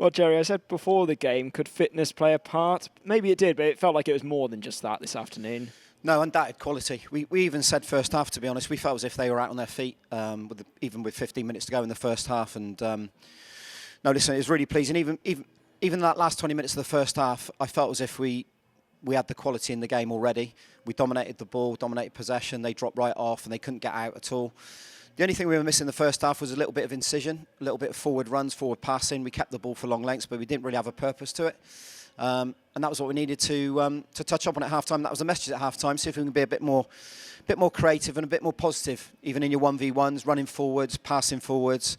Well, Jerry, I said before the game, could fitness play a part? Maybe it did, but it felt like it was more than just that this afternoon. No, undoubted quality. We even said first half, to be honest, we felt as if they were out on their feet, even with 15 minutes to go in the first half. And no, listen, it was really pleasing. Even that last 20 minutes of the first half, I felt as if we had the quality in the game already. We dominated the ball, dominated possession. They dropped right off and they couldn't get out at all. The only thing we were missing in the first half was a little bit of incision, a little bit of forward runs, forward passing. We kept the ball for long lengths, but we didn't really have a purpose to it. And that was what we needed to touch up on at half-time. That was the message at half-time. See if we can be a bit more creative and a bit more positive, even in your 1v1s, running forwards, passing forwards.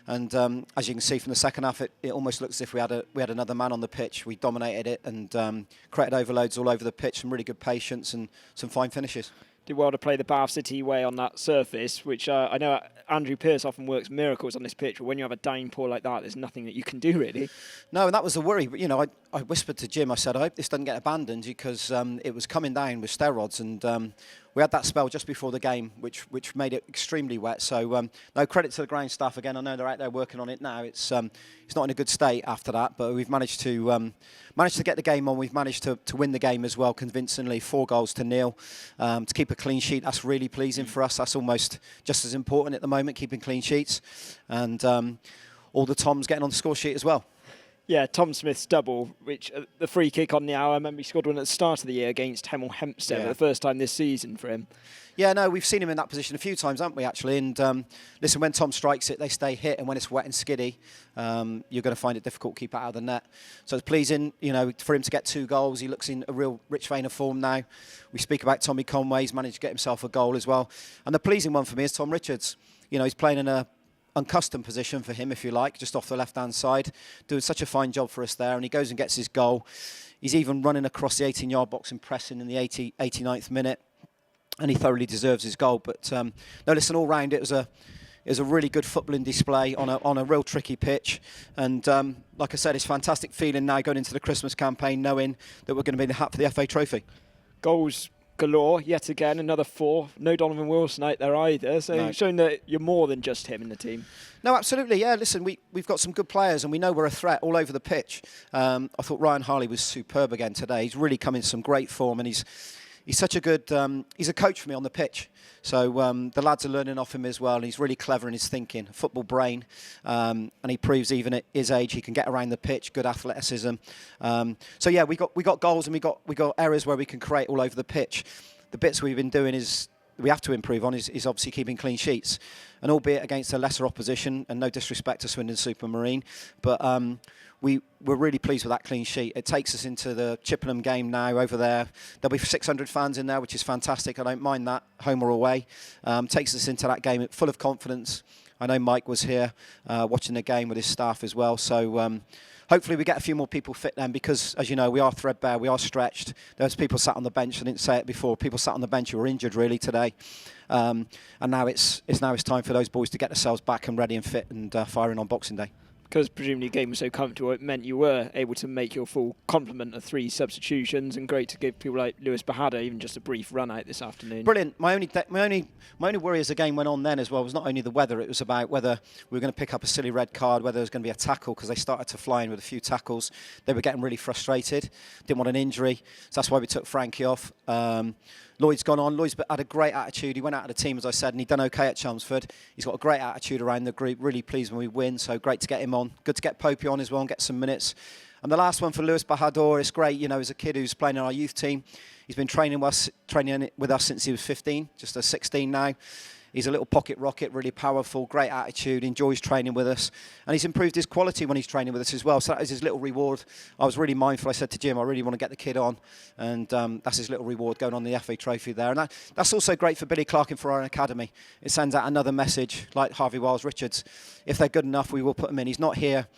And as you can see from the second half, it almost looks as if we had another man on the pitch. We dominated it and created overloads all over the pitch, some really good patience and some fine finishes. Did well to play the Bath City way on that surface, which I know Andrew Pearce often works miracles on this pitch, but when you have a downpour like that, there's nothing that you can do, really. No, and that was the worry. But, I whispered to Jim, I said, I hope this doesn't get abandoned because it was coming down with steroids and we had that spell just before the game, which made it extremely wet. So no credit to the ground staff again. I know they're out there working on it now. It's not in a good state after that, but we've managed to get the game on. We've managed to win the game as well convincingly, 4-0 to keep a clean sheet. That's really pleasing for us. That's almost just as important at the moment, keeping clean sheets, and all the Toms getting on the score sheet as well. Yeah, Tom Smith's double, which the free kick on the hour, I remember he scored one at the start of the year against Hemel Hempstead for the first time this season for him. Yeah, no, we've seen him in that position a few times, haven't we, actually? And listen, when Tom strikes it, they stay hit, and when it's wet and skiddy, you're going to find it difficult to keep it out of the net. So it's pleasing, for him to get 2 goals. He looks in a real rich vein of form now. We speak about Tommy Conway. He's managed to get himself a goal as well. And the pleasing one for me is Tom Richards. He's playing in a unaccustomed position for him, if you like, just off the left-hand side, doing such a fine job for us there, and he goes and gets his goal. He's even running across the 18-yard box and pressing in the 89th minute, and he thoroughly deserves his goal. But no, listen, all round it was a really good footballing display on a real tricky pitch, and like I said, it's a fantastic feeling now going into the Christmas campaign, knowing that we're going to be in the hat for the FA Trophy. Goals galore, yet again, another 4. No Donovan Wilson out there either, so showing that you're more than just him in the team. No, absolutely, yeah. Listen, we've got some good players and we know we're a threat all over the pitch. I thought Ryan Harley was superb again today. He's really come in some great form, and he's such a good, he's a coach for me on the pitch. So the lads are learning off him as well, and he's really clever in his thinking, football brain, and he proves even at his age he can get around the pitch, good athleticism. So yeah, we got goals and we got areas where we can create all over the pitch. The bits we've been doing we have to improve on is obviously keeping clean sheets, and albeit against a lesser opposition, and no disrespect to Swindon Supermarine, but we're really pleased with that clean sheet. It takes us into the Chippenham game now over there. There'll be 600 fans in there, which is fantastic. I don't mind that, home or away. Takes us into that game full of confidence. I know Mike was here watching the game with his staff as well. So hopefully we get a few more people fit then, because, as you know, we are threadbare, we are stretched. There's people sat on the bench, I didn't say it before, people sat on the bench who were injured really today. And now it's time for those boys to get themselves back and ready and fit and firing on Boxing Day. Because presumably the game was so comfortable, it meant you were able to make your full complement of 3 substitutions, and great to give people like Lewis Bahada even just a brief run out this afternoon. Brilliant. My only worry as the game went on then as well was not only the weather, it was about whether we were going to pick up a silly red card, whether there was going to be a tackle, because they started to fly in with a few tackles. They were getting really frustrated, didn't want an injury, so that's why we took Frankie off. Lloyd's gone on. Lloyd's had a great attitude. He went out of the team, as I said, and he's done okay at Chelmsford. He's got a great attitude around the group. Really pleased when we win, so great to get him on. Good to get Popey on as well and get some minutes. And the last one for Lewis Bahadur, it's great. He's a kid who's playing in our youth team. He's been training with us since he was 15, just 16 now. He's a little pocket rocket, really powerful, great attitude, enjoys training with us. And he's improved his quality when he's training with us as well. So that is his little reward. I was really mindful. I said to Jim, I really want to get the kid on. And that's his little reward going on the FA Trophy there. And that's also great for Billy Clark and for our academy. It sends out another message, like Harvey Wiles Richards. If they're good enough, we will put them in. He's not here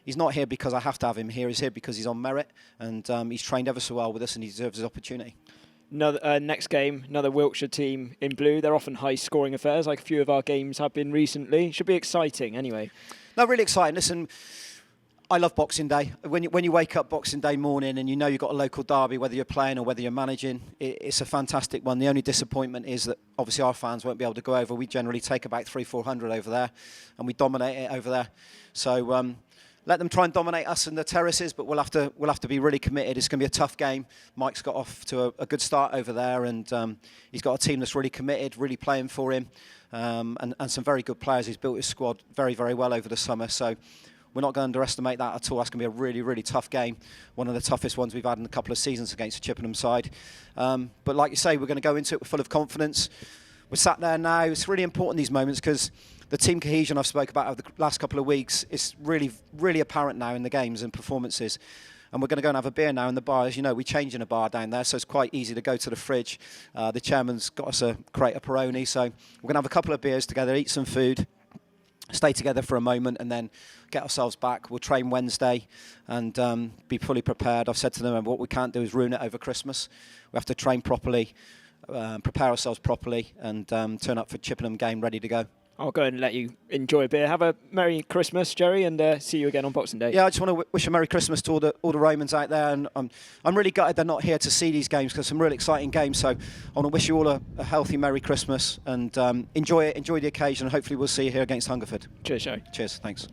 because I have to have him here. He's here because he's on merit. And he's trained ever so well with us, and he deserves his opportunity. Next game, another Wiltshire team in blue. They're often high-scoring affairs, like a few of our games have been recently. Should be exciting, anyway. No, really exciting. Listen, I love Boxing Day. When you wake up Boxing Day morning and you know you've got a local derby, whether you're playing or whether you're managing, it's a fantastic one. The only disappointment is that obviously our fans won't be able to go over. We generally take about 300-400 over there, and we dominate it over there. So let them try and dominate us in the terraces, but we'll have to be really committed. It's going to be a tough game. Mike's got off to a good start over there, and he's got a team that's really committed, really playing for him, and some very good players. He's built his squad very, very well over the summer, so we're not going to underestimate that at all. That's going to be a really, really tough game, one of the toughest ones we've had in a couple of seasons against the Chippenham side. But like you say, we're going to go into it full of confidence. We're sat there now. It's really important, these moments, because the team cohesion I've spoke about over the last couple of weeks is really, really apparent now in the games and performances. And we're going to go and have a beer now in the bar. As you know, we change in a bar down there, so it's quite easy to go to the fridge. The chairman's got us a crate of Peroni, so we're going to have a couple of beers together, eat some food, stay together for a moment, and then get ourselves back. We'll train Wednesday and be fully prepared. I've said to them, what we can't do is ruin it over Christmas. We have to train properly, prepare ourselves properly, and turn up for Chippenham game ready to go. I'll go and let you enjoy a beer. Have a Merry Christmas, Jerry, and see you again on Boxing Day. Yeah, I just want to wish a Merry Christmas to all the Romans out there, and I'm really gutted they're not here to see these games, because some really exciting games. So I want to wish you all a healthy Merry Christmas, and enjoy it, enjoy the occasion, and hopefully we'll see you here against Hungerford. Cheers, Jerry. Cheers, thanks.